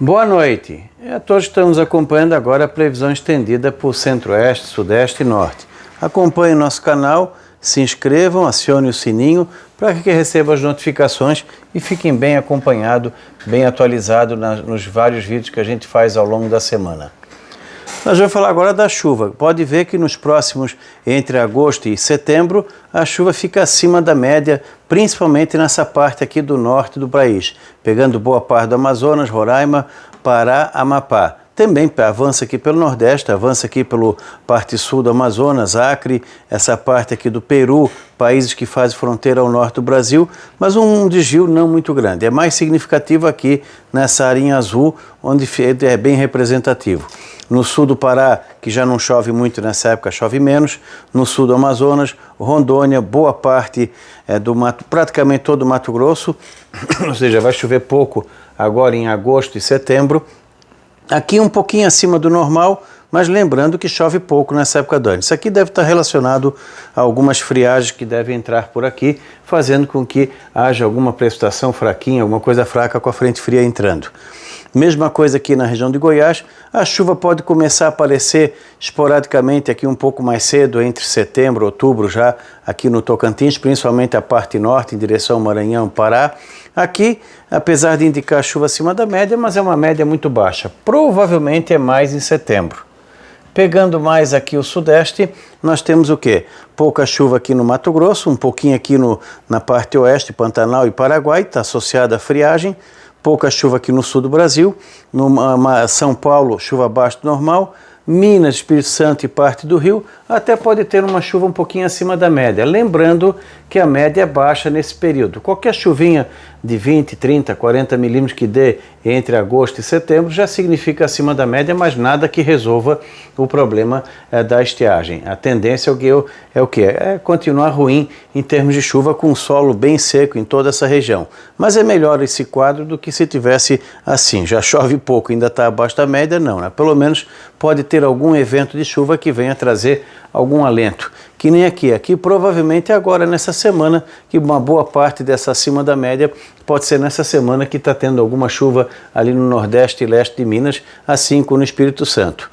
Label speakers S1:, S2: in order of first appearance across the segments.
S1: Boa noite. Todos estamos acompanhando agora a previsão estendida por Centro-Oeste, Sudeste e Norte. Acompanhem nosso canal, se inscrevam, acione o sininho para que recebam as notificações e fiquem bem acompanhados, bem atualizados nos vários vídeos que a gente faz ao longo da semana. Nós vamos falar agora da chuva. Pode ver que nos próximos, entre agosto e setembro, a chuva fica acima da média, principalmente nessa parte aqui do norte do país, pegando boa parte do Amazonas, Roraima, Pará, Amapá. Também avança aqui pelo Nordeste, avança aqui pela parte sul do Amazonas, Acre, essa parte aqui do Peru, países que fazem fronteira ao norte do Brasil, mas um desvio não muito grande. É mais significativo aqui nessa área azul, onde é bem representativo. No sul do Pará, que já não chove muito nessa época, chove menos. No sul do Amazonas, Rondônia, boa parte do Mato, praticamente todo o Mato Grosso, ou seja, vai chover pouco agora em agosto e setembro. Aqui um pouquinho acima do normal, mas lembrando que chove pouco nessa época do ano. Isso aqui deve estar relacionado a algumas friagens que devem entrar por aqui, fazendo com que haja alguma precipitação fraquinha, alguma coisa fraca com a frente fria entrando. Mesma coisa aqui na região de Goiás, a chuva pode começar a aparecer esporadicamente aqui um pouco mais cedo, entre setembro e outubro já aqui no Tocantins, principalmente a parte norte, em direção ao Maranhão, Pará. Aqui, apesar de indicar chuva acima da média, mas é uma média muito baixa, provavelmente é mais em setembro. Pegando mais aqui o sudeste, nós temos o quê? Pouca chuva aqui no Mato Grosso, um pouquinho aqui na parte oeste, Pantanal e Paraguai, está associada à friagem. Pouca chuva aqui no sul do Brasil, no São Paulo, chuva abaixo do normal, Minas, Espírito Santo e parte do Rio, até pode ter uma chuva um pouquinho acima da média. Lembrando que a média é baixa nesse período. Qualquer chuvinha de 20, 30, 40 milímetros que dê entre agosto e setembro já significa acima da média, mas nada que resolva o problema da estiagem. A tendência é o quê? É continuar ruim em termos de chuva, com um solo bem seco em toda essa região. Mas é melhor esse quadro do que se tivesse assim. Já chove pouco, ainda está abaixo da média? Não, né? Pelo menos pode ter algum evento de chuva que venha trazer algum alento. Que nem aqui. Aqui provavelmente é agora nessa semana que uma boa parte dessa acima da média pode ser nessa semana que está tendo alguma chuva ali no Nordeste e Leste de Minas, assim como no Espírito Santo.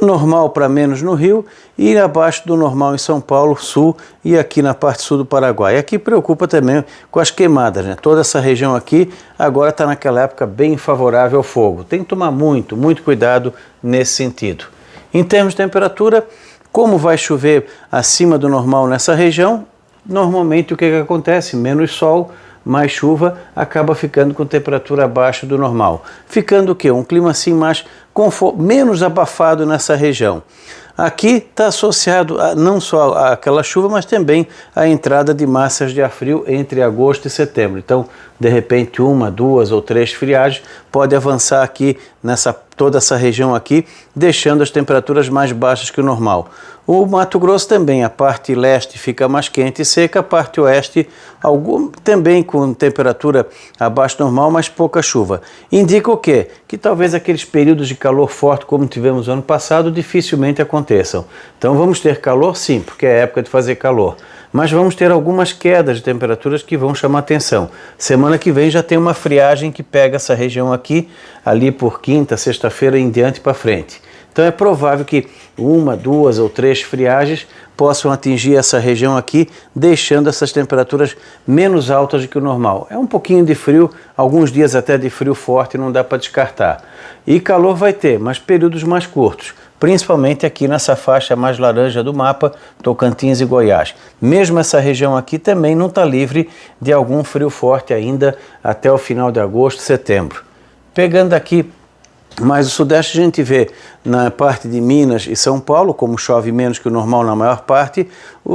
S1: Normal para menos no Rio e abaixo do normal em São Paulo, sul e aqui na parte sul do Paraguai. Aqui preocupa também com as queimadas, né? Toda essa região aqui agora está naquela época bem favorável ao fogo. Tem que tomar muito cuidado nesse sentido. Em termos de temperatura, como vai chover acima do normal nessa região, normalmente o que acontece? Menos sol, mais chuva, acaba ficando com temperatura abaixo do normal. Ficando o quê? Um clima assim mais menos abafado nessa região. Aqui está associado não só àquela chuva, mas também à entrada de massas de ar frio entre agosto e setembro. Então, de repente, 1, 2 ou 3 friagens pode avançar aqui toda essa região aqui, deixando as temperaturas mais baixas que o normal. O Mato Grosso também, a parte leste fica mais quente e seca, a parte oeste também com temperatura abaixo do normal, mas pouca chuva. Indica o quê? Que talvez aqueles períodos de calor forte, como tivemos ano passado, dificilmente aconteçam. Então vamos ter calor sim, porque é época de fazer calor. Mas vamos ter algumas quedas de temperaturas que vão chamar atenção. Semana que vem já tem uma friagem que pega essa região aqui, ali por quinta, sexta-feira em diante para frente. Então é provável que 1, 2 ou 3 friagens possam atingir essa região aqui, deixando essas temperaturas menos altas do que o normal. É um pouquinho de frio, alguns dias até de frio forte, não dá para descartar. E calor vai ter, mas períodos mais curtos, principalmente aqui nessa faixa mais laranja do mapa, Tocantins e Goiás. Mesmo essa região aqui também não está livre de algum frio forte ainda até o final de agosto, setembro. Pegando aqui mais o sudeste, a gente vê na parte de Minas e São Paulo, como chove menos que o normal na maior parte,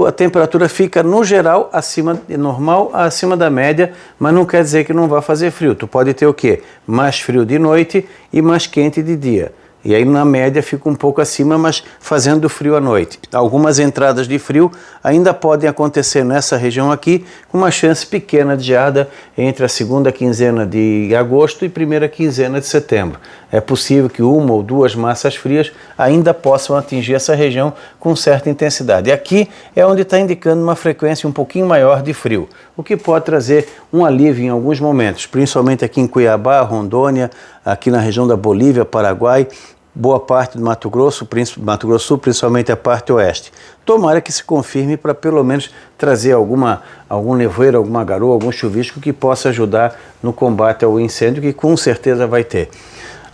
S1: a temperatura fica, no geral, acima da média, mas não quer dizer que não vai fazer frio. Tu pode ter o quê? Mais frio de noite e mais quente de dia. E aí na média fica um pouco acima, mas fazendo frio à noite. Algumas entradas de frio ainda podem acontecer nessa região aqui, com uma chance pequena de geada entre a segunda quinzena de agosto e primeira quinzena de setembro. É possível que uma ou duas massas frias ainda possam atingir essa região com certa intensidade. E aqui é onde está indicando uma frequência um pouquinho maior de frio, o que pode trazer um alívio em alguns momentos, principalmente aqui em Cuiabá, Rondônia, aqui na região da Bolívia, Paraguai, boa parte do Mato Grosso do Sul, principalmente a parte oeste. Tomara que se confirme para pelo menos trazer algum nevoeiro, alguma garoa, algum chuvisco que possa ajudar no combate ao incêndio, que com certeza vai ter.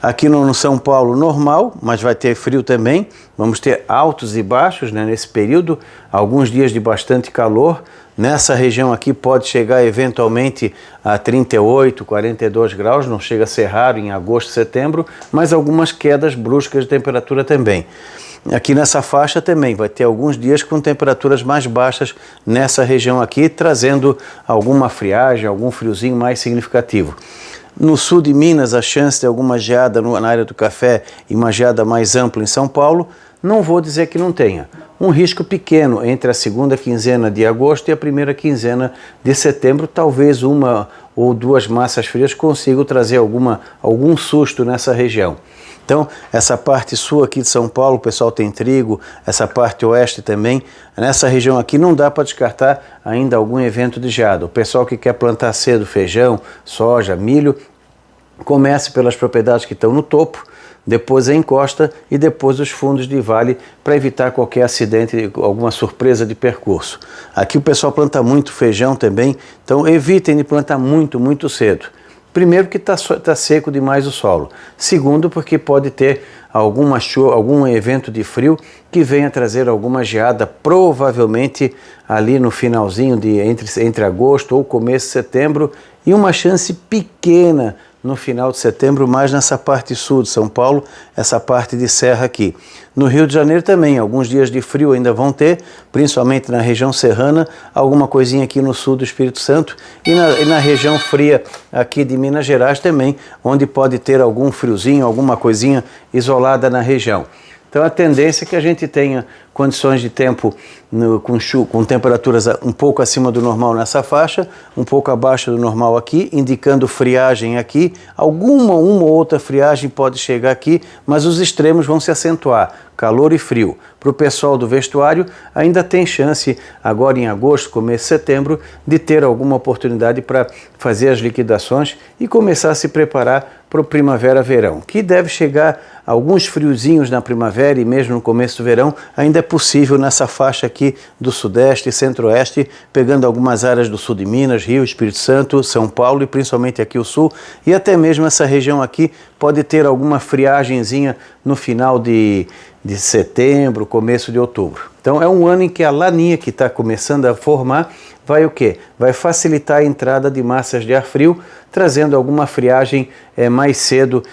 S1: Aqui no São Paulo normal, mas vai ter frio também, vamos ter altos e baixos, né, nesse período, alguns dias de bastante calor. Nessa região aqui pode chegar eventualmente a 38, 42 graus, não chega a ser raro em agosto, setembro, mas algumas quedas bruscas de temperatura também. Aqui nessa faixa também vai ter alguns dias com temperaturas mais baixas nessa região aqui, trazendo alguma friagem, algum friozinho mais significativo. No sul de Minas, a chance de alguma geada na área do café e uma geada mais ampla em São Paulo, não vou dizer que não tenha. Um risco pequeno entre a segunda quinzena de agosto e a primeira quinzena de setembro, talvez uma ou duas massas frias consigam trazer algum susto nessa região. Então, essa parte sul aqui de São Paulo, o pessoal tem trigo, essa parte oeste também. Nessa região aqui não dá para descartar ainda algum evento de geada. O pessoal que quer plantar cedo feijão, soja, milho, comece pelas propriedades que estão no topo, depois a encosta e depois os fundos de vale para evitar qualquer acidente, alguma surpresa de percurso. Aqui o pessoal planta muito feijão também, então evitem de plantar muito cedo. Primeiro, que está seco demais o solo. Segundo, porque pode ter algum evento de frio que venha trazer alguma geada, provavelmente ali no finalzinho entre agosto ou começo de setembro, e uma chance pequena no final de setembro, mais nessa parte sul de São Paulo, essa parte de serra aqui. No Rio de Janeiro também, alguns dias de frio ainda vão ter, principalmente na região serrana, alguma coisinha aqui no sul do Espírito Santo e na região fria aqui de Minas Gerais também, onde pode ter algum friozinho, alguma coisinha isolada na região. Então a tendência é que a gente tenha condições de tempo com temperaturas um pouco acima do normal nessa faixa, um pouco abaixo do normal aqui, indicando friagem aqui. Uma ou outra friagem pode chegar aqui, mas os extremos vão se acentuar, calor e frio. Para o pessoal do vestuário, ainda tem chance, agora em agosto, começo de setembro, de ter alguma oportunidade para fazer as liquidações e começar a se preparar para o primavera-verão, que deve chegar alguns friozinhos na primavera e mesmo no começo do verão, ainda é possível nessa faixa aqui do sudeste e centro-oeste, pegando algumas áreas do sul de Minas, Rio, Espírito Santo, São Paulo e principalmente aqui o sul, e até mesmo essa região aqui pode ter alguma friagenzinha no final de setembro, começo de outubro. Então é um ano em que a laninha que está começando a formar vai o quê? Vai facilitar a entrada de massas de ar frio, trazendo alguma friagem mais cedo,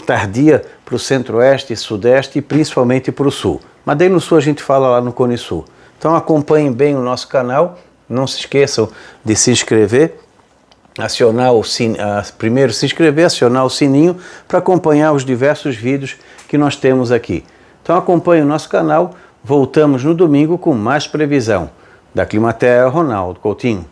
S1: tardia para o centro-oeste, sudeste e principalmente para o sul. Mas daí no sul a gente fala lá no Cone Sul. Então acompanhem bem o nosso canal, não se esqueçam de se inscrever, primeiro se inscrever, acionar o sininho para acompanhar os diversos vídeos que nós temos aqui. Então acompanhe o nosso canal, voltamos no domingo com mais previsão. Da Climaterra, Ronaldo Coutinho.